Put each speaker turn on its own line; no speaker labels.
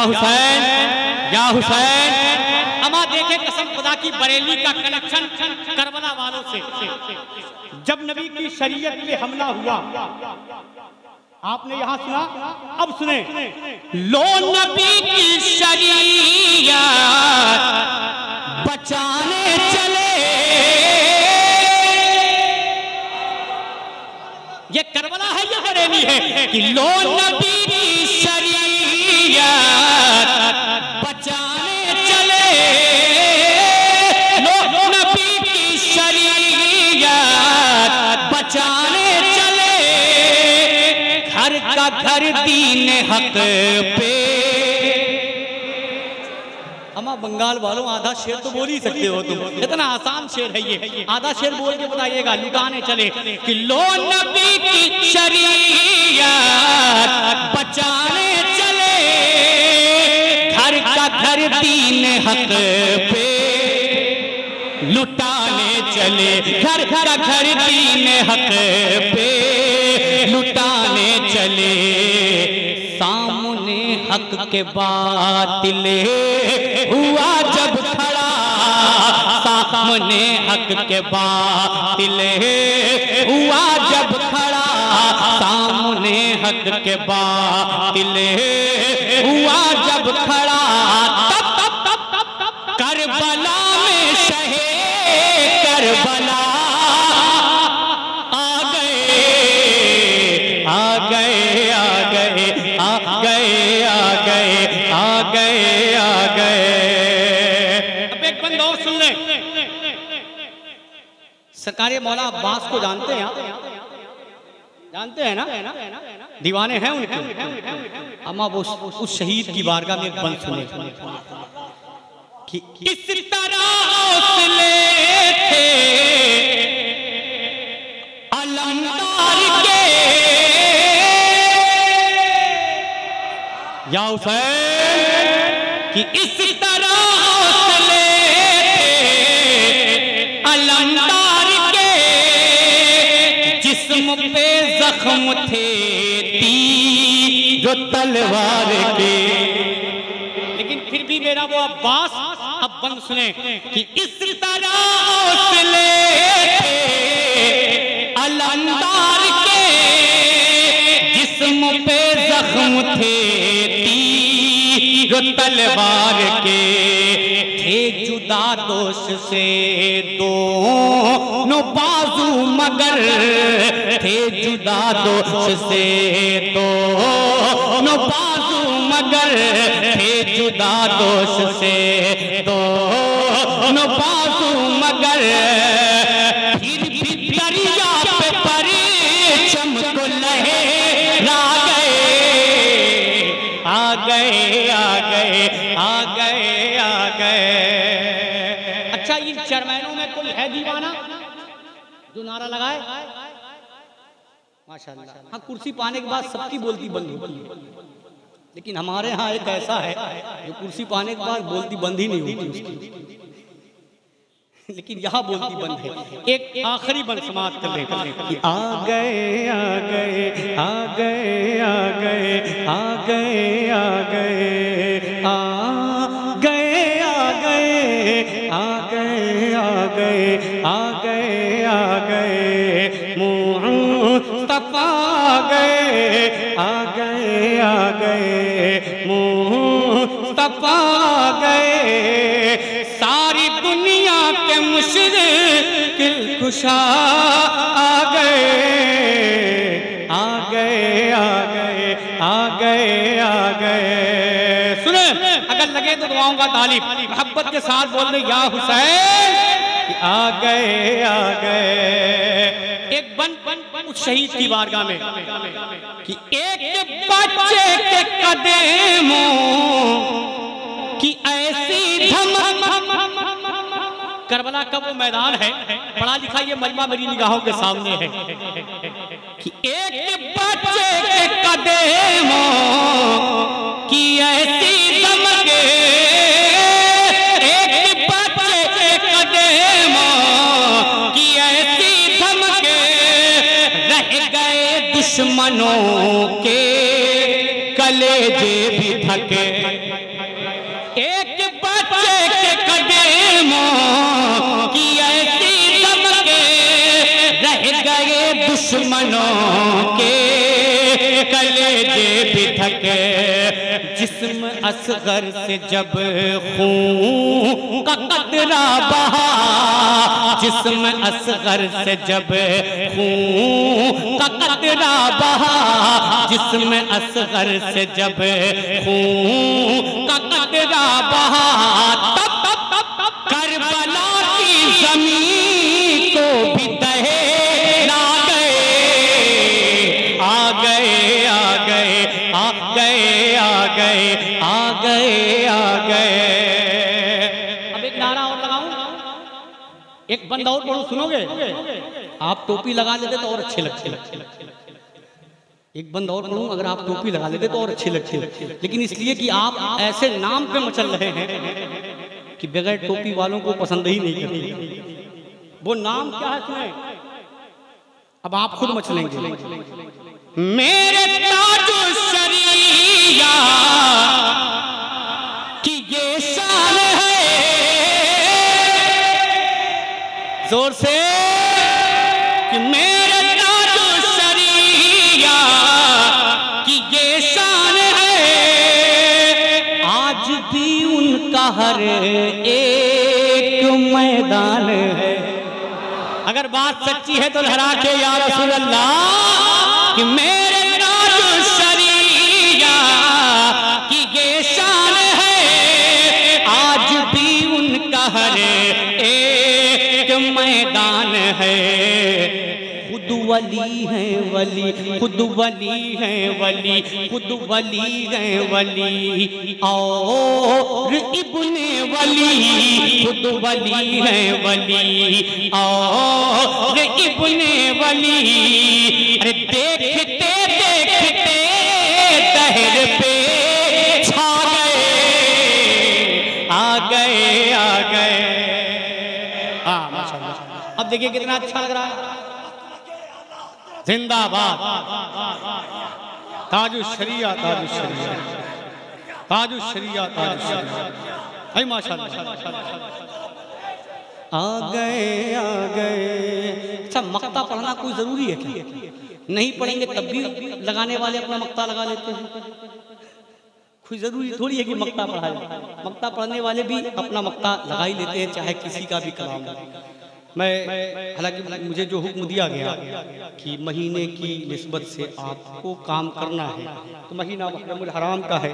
हुसैन, या हुसैन। अमा देखे कसम खुदा की बरेली का कनेक्शन करबला वालों से। जब नबी की शरीयत पे हमला हुआ आपने यहां सुना, अब सुने। लो नबी की शरीयत बचाने चले, ये करबला है या बरेली है कि लो नबी की शरीयत बचाने चले, लो नबी की शरीयत बचाने चले, घर का घर दीन हक पे। अमा बंगाल वालों आधा शेर तो बोल ही सकते हो तुम, इतना आसान शेर है ये, आधा शेर बोल के बताइएगा। लुटाने चले कि लो नबी की शरीयत बचाने चले, घर का घर दीन हक पे लुटाने चले, घर का घर दीन हक पे लुटाने चले, सामने हक के बातिल हुआ जब खड़ा, सामने हक के बातिल हुआ जब खड़ा, सामने हक के बातिल हुआ जब खड़ा, तब करबला में शहे करबला आ गए, आ गए, आ गए, आ गए, आ गए, आ गए, आ गए। अब एक बंद और सुन ले। सरकारे मौला अब्बास को जानते हैं आप? जानते हैं ना? दीवाने हैं उनके। अम्मा वो उस शहीद की बारगाह में एक बंद सुने कि इस तरह हौसले थे अलंकार के, या हुसैन कि इस तरह हौसले थे अलंकार के, जिस्म पे जख्म थे तीर तलवार के। लेकिन फिर भी मेरा वो अब्बास, अब बंद सुने कि इस तरह हौसले थे अलंकार के, जिस्म पे जख्म थे तीर तलवार के, थे जुदा दोष से दोनों बाजू मगर, थे जुदा दोष से दोनों बाजू मगर, थे जुदा दोष से दोनों बाजू मगर, फिर भी दरिया पे परचम को लहरा गए, आ गए, आ गए, आ गए, आ गए। अच्छा इन चरमैनों में कोई है दीवाना जो नारा लगाए? माशाल्लाह। हाँ, कुर्सी पाने के बाद सबकी बोलती बंद होती है, लेकिन हमारे यहाँ एक ऐसा है जो कुर्सी पाने के बाद बोलती बंद ही नहीं होती उसकी, लेकिन यहाँ बोलती बंद है। एक आखिरी बंद समाप्त कर ले कि आ गए, आ गए, आ गए, आ गए, आ गए, आ गए, आ गए, आ गए, आ गए, आ गए, आ गए, आ गए, मुस्तफा गए, आ गए, आ गए, मुस्तफा गए, सारी दुनिया के मुश्किल कुशा आ गए, आ गए, आ गए, आ गए, आ गए। सुने, अगर लगे तो दुआओं का तालिब मोहब्बत के साथ बोल दे या हुसैन कि आ गए, आ गए। एक बन उस शहीद की बारगाह में कि एक बच्चे के कदमों की ऐसी धमक, करबला का वो मैदान है, पढ़ा लिखा ये मजमा मेरी निगाहों के सामने है कि एक बच्चे के कदमों की ऐसी धमक, एक बच्चे के कदमों की ऐसी धमक, रह गए दुश्मनों के कलेजे भी थके। एक बच्चे के कदमों की ऐसी दमके रह गए दुश्मनों के कलेजे बिधके। जिस्म असगर से जब खून का कतरा बहा, जिस्म असगर से जब खून का कतरा बहा, जिस्म असगर से जब खून का कतरा बहा, तब करबला की ज़मीन को भी दहला गए। आ गए आ गए आ गए आ गए आ गए आ गए। अब एक नारा और लगाऊं, एक बंद और पढ़ूं, सुनोगे? आप टोपी लगा लेते तो और अच्छे लगते। एक बंद और पढ़ूं, अगर आप टोपी लगा लेते तो और अच्छे लगते, लेकिन इसलिए कि आप ऐसे नाम पे मचल रहे हैं कि बगैर टोपी वालों को पसंद ही नहीं करते। वो नाम क्या है सुने, अब आप खुद मचलेंगे। मेरे ताजो शरिया की ये शान है, जोर से, कि मेरे ताजो शरिया की ये शान है। आज भी उनका हर एक मैदान है। अगर बात सच्ची है तो लहरा के या रसूल अल्लाह, कि मेरे ताजो शरिया की ये शान है। आज भी उनका हर एक मैदान है। खुद वली है वली, खुद वली है वली, खुद वली है वली और इब्ने वली, खुद वली है वली और इब्ने वली। अरे देखते देखते दहर पे छा गए, आ गए आ गए। हाँ माशाअल्लाह। अब देखिए कितना अच्छा लग रहा है। जिंदाबाद ताजुश शरिया, ताजुश शरिया, ताजुश शरिया, ताजुश शरिया। भाई माशाअल्लाह। आ गए आ गए। अच्छा, मक्ता पढ़ना कोई जरूरी है क्या? नहीं पढ़ेंगे तब भी लगाने वाले अपना मक्ता लगा लेते हैं। कोई जरूरी थोड़ी है कि मक्ता पढ़ाए। मक्ता पढ़ने वाले भी अपना मक्ता लगा ही लेते हैं, चाहे किसी का भी कलाम हो। मैं हालांकि मुझे जो हुक्म दिया गया कि महीने की निस्बत से आपको काम करना है, तो महीना मुहर्रम हराम का है।